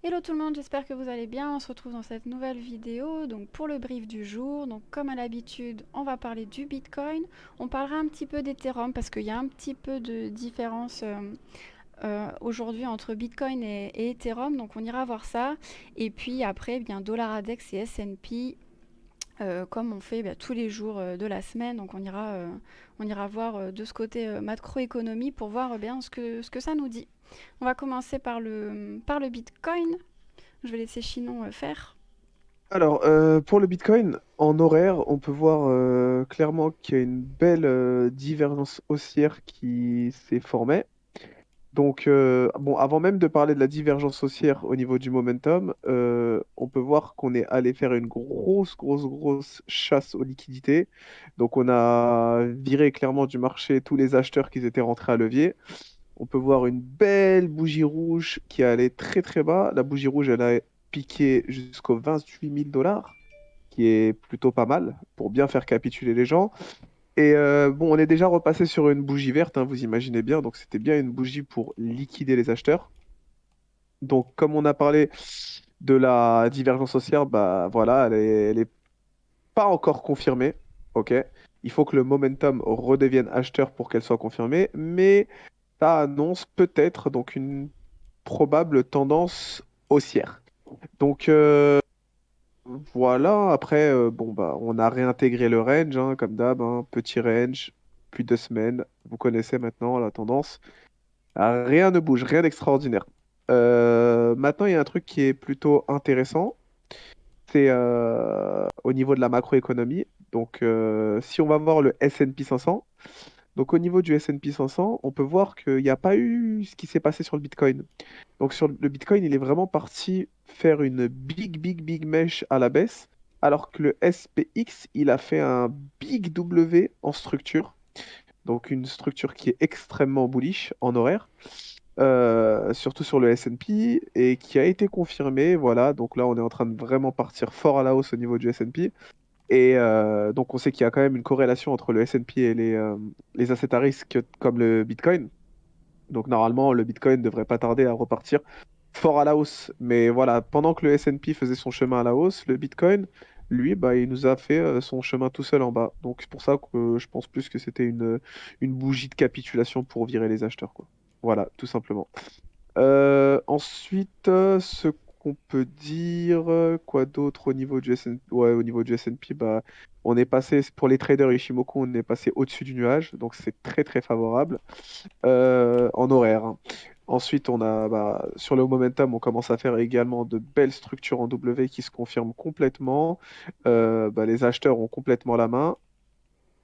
Hello tout le monde, j'espère que vous allez bien. On se retrouve dans cette nouvelle vidéo donc pour le brief du jour. Donc comme à l'habitude, on va parler du Bitcoin. On parlera un petit peu d'Ethereum parce qu'il y a un petit peu de différence aujourd'hui entre Bitcoin et Ethereum. Donc on ira voir ça. Et puis après, bien Dollar Index et S&P. Comme on fait tous les jours de la semaine, donc on ira voir de ce côté macroéconomie pour voir bien ce que ça nous dit. On va commencer par le Bitcoin. Je vais laisser Chinon faire. Alors, pour le Bitcoin, en horaire, on peut voir clairement qu'il y a une belle divergence haussière qui s'est formée. Donc, bon, avant même de parler de la divergence haussière au niveau du momentum, on peut voir qu'on est allé faire une grosse chasse aux liquidités. Donc, on a viré clairement du marché tous les acheteurs qui étaient rentrés à levier. On peut voir une belle bougie rouge qui est allée très bas. La bougie rouge, elle a piqué jusqu'aux 28 000 dollars, qui est plutôt pas mal pour bien faire capituler les gens. Et bon, on est déjà repassé sur une bougie verte, hein, vous imaginez bien. Donc c'était bien une bougie pour liquider les acheteurs. Donc comme on a parlé de la divergence haussière, bah voilà, elle est pas encore confirmée. Ok. Il faut que le momentum redevienne acheteur pour qu'elle soit confirmée, mais ça annonce peut-être donc une probable tendance haussière. Donc voilà, après, bon, bah, on a réintégré le range, hein, comme d'hab, hein, petit range, puis 2 semaines. Vous connaissez maintenant la tendance. Rien ne bouge, rien d'extraordinaire. Maintenant, il y a un truc qui est plutôt intéressant, c'est au niveau de la macroéconomie. Donc, si on va voir le S&P 500, donc au niveau du S&P 500, on peut voir qu'il n'y a pas eu ce qui s'est passé sur le Bitcoin. Donc sur le Bitcoin, il est vraiment parti faire une big mèche à la baisse, alors que le SPX, il a fait un big W en structure, donc une structure qui est extrêmement bullish en horaire, surtout sur le S&P, et qui a été confirmée. Voilà, donc là, on est en train de vraiment partir fort à la hausse au niveau du S&P. Et donc on sait qu'il y a quand même une corrélation entre le S&P et les assets à risque comme le Bitcoin. Donc normalement, le Bitcoin devrait pas tarder à repartir fort à la hausse. Mais voilà, pendant que le S&P faisait son chemin à la hausse, le Bitcoin, lui, bah, il nous a fait son chemin tout seul en bas. Donc c'est pour ça que je pense plus que c'était une bougie de capitulation pour virer les acheteurs, quoi. Voilà, tout simplement. Ensuite, ce qu'on peut dire, quoi d'autre au niveau du S&P? Ouais, au niveau du S&P, bah, on est passé, pour les traders Ishimoku, on est passé au-dessus du nuage, donc c'est très favorable en horaire, hein. Ensuite, on a sur le momentum, on commence à faire également de belles structures en W qui se confirment complètement. Les acheteurs ont complètement la main.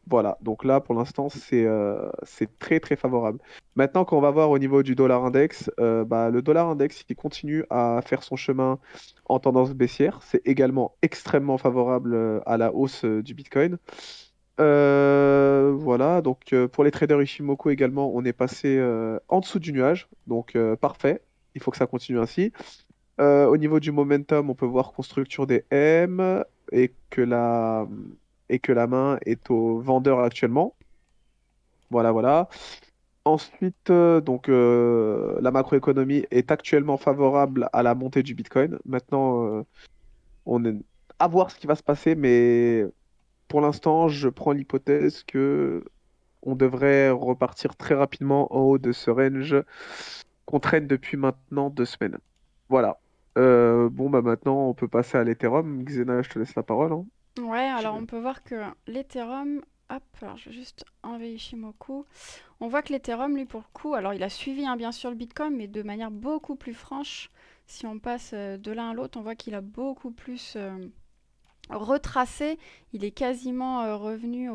Voilà, donc là pour l'instant c'est très favorable. Maintenant, quand on va voir au niveau du dollar index, le dollar index il continue à faire son chemin en tendance baissière. C'est également extrêmement favorable à la hausse du Bitcoin. Voilà, donc pour les traders Ishimoku également, on est passé en dessous du nuage, donc parfait. Il faut que ça continue ainsi. Au niveau du momentum, on peut voir qu'on structure des M et que la main est au vendeur actuellement. Voilà. Ensuite, la macroéconomie est actuellement favorable à la montée du Bitcoin. Maintenant, on est à voir ce qui va se passer, mais pour l'instant, je prends l'hypothèse que on devrait repartir très rapidement en haut de ce range qu'on traîne depuis maintenant 2 semaines. Voilà. Bon, bah maintenant, on peut passer à l'Ethereum. Xena, je te laisse la parole, hein. Ouais, alors on peut voir que l'Ethereum, hop, alors je vais juste enlever Ishimoku. On voit que l'Ethereum, lui, pour le coup, alors il a suivi bien sûr le Bitcoin, mais de manière beaucoup plus franche. Si on passe de l'un à l'autre, on voit qu'il a beaucoup plus retracé. Il est quasiment revenu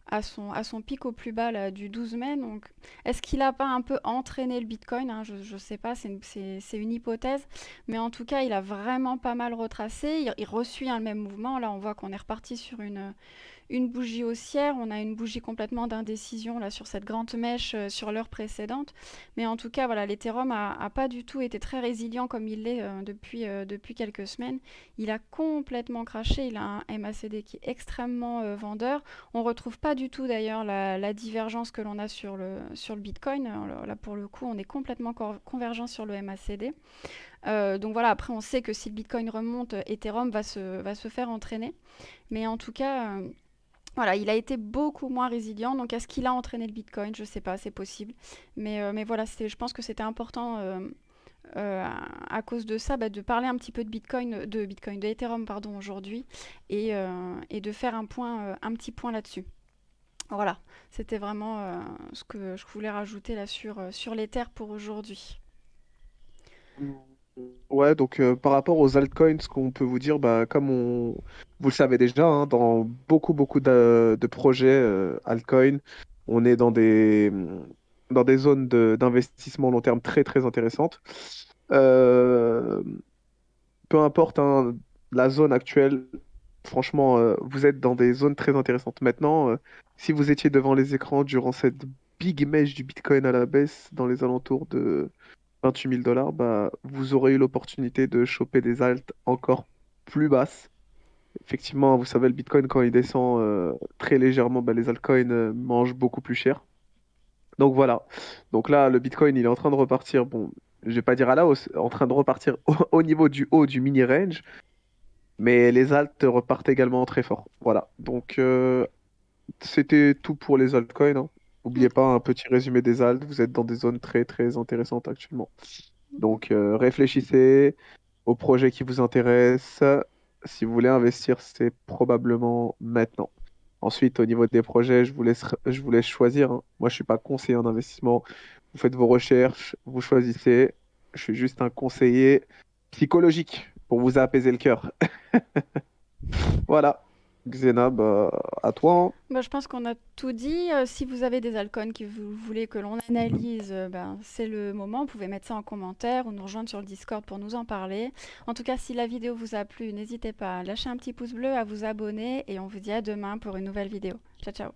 à son pic au plus bas là, du 12 mai. Donc, est-ce qu'il n'a pas un peu entraîné le Bitcoin, hein? Je ne sais pas, c'est une hypothèse. Mais en tout cas, il a vraiment pas mal retracé. Il resuit le même mouvement. Là, on voit qu'on est reparti sur une bougie haussière, on a une bougie complètement d'indécision là sur cette grande mèche sur l'heure précédente. Mais en tout cas, voilà, l'Ethereum a pas du tout été très résilient comme il l'est depuis quelques semaines. Il a complètement craché, il a un MACD qui est extrêmement vendeur. On retrouve pas du tout d'ailleurs la divergence que l'on a sur le Bitcoin. Alors là, pour le coup, on est complètement convergent sur le MACD. Donc voilà, après, on sait que si le Bitcoin remonte, Ethereum va se faire entraîner. Mais en tout cas, voilà, il a été beaucoup moins résilient. Donc est-ce qu'il a entraîné le Bitcoin? Je sais pas, c'est possible. Mais voilà, je pense que c'était important à cause de ça, bah, de parler un petit peu de Ethereum, pardon, aujourd'hui, et de faire un petit point là-dessus. Voilà, c'était vraiment ce que je voulais rajouter là sur l'Ether pour aujourd'hui. Mm. Ouais, donc par rapport aux altcoins, ce qu'on peut vous dire, bah, vous le savez déjà, hein, dans beaucoup de projets altcoins, on est dans des zones d'investissement long terme très intéressantes. Euh, Peu importe hein, la zone actuelle, franchement, vous êtes dans des zones très intéressantes. Maintenant, si vous étiez devant les écrans durant cette big mèche du Bitcoin à la baisse, dans les alentours de 28 000 dollars, bah, vous aurez eu l'opportunité de choper des alts encore plus basses. Effectivement, vous savez, le Bitcoin, quand il descend très légèrement, bah, les altcoins mangent beaucoup plus cher. Donc voilà. Donc là, le Bitcoin, il est en train de repartir. Bon, je vais pas dire à la hausse, en train de repartir au niveau du haut du mini range, mais les alts repartent également très fort. Voilà. Donc c'était tout pour les altcoins, hein. N'oubliez pas un petit résumé des alts. Vous êtes dans des zones très intéressantes actuellement. Donc réfléchissez aux projets qui vous intéressent. Si vous voulez investir, c'est probablement maintenant. Ensuite, au niveau des projets, je vous laisse choisir, hein. Moi, je suis pas conseiller en investissement. Vous faites vos recherches, vous choisissez. Je suis juste un conseiller psychologique pour vous apaiser le cœur. Voilà. Xena, bah, à toi, hein. Bah, je pense qu'on a tout dit. Si vous avez des altcoins que vous voulez que l'on analyse, ben, c'est le moment. Vous pouvez mettre ça en commentaire ou nous rejoindre sur le Discord pour nous en parler. En tout cas, si la vidéo vous a plu, n'hésitez pas à lâcher un petit pouce bleu, à vous abonner et on vous dit à demain pour une nouvelle vidéo. Ciao, ciao.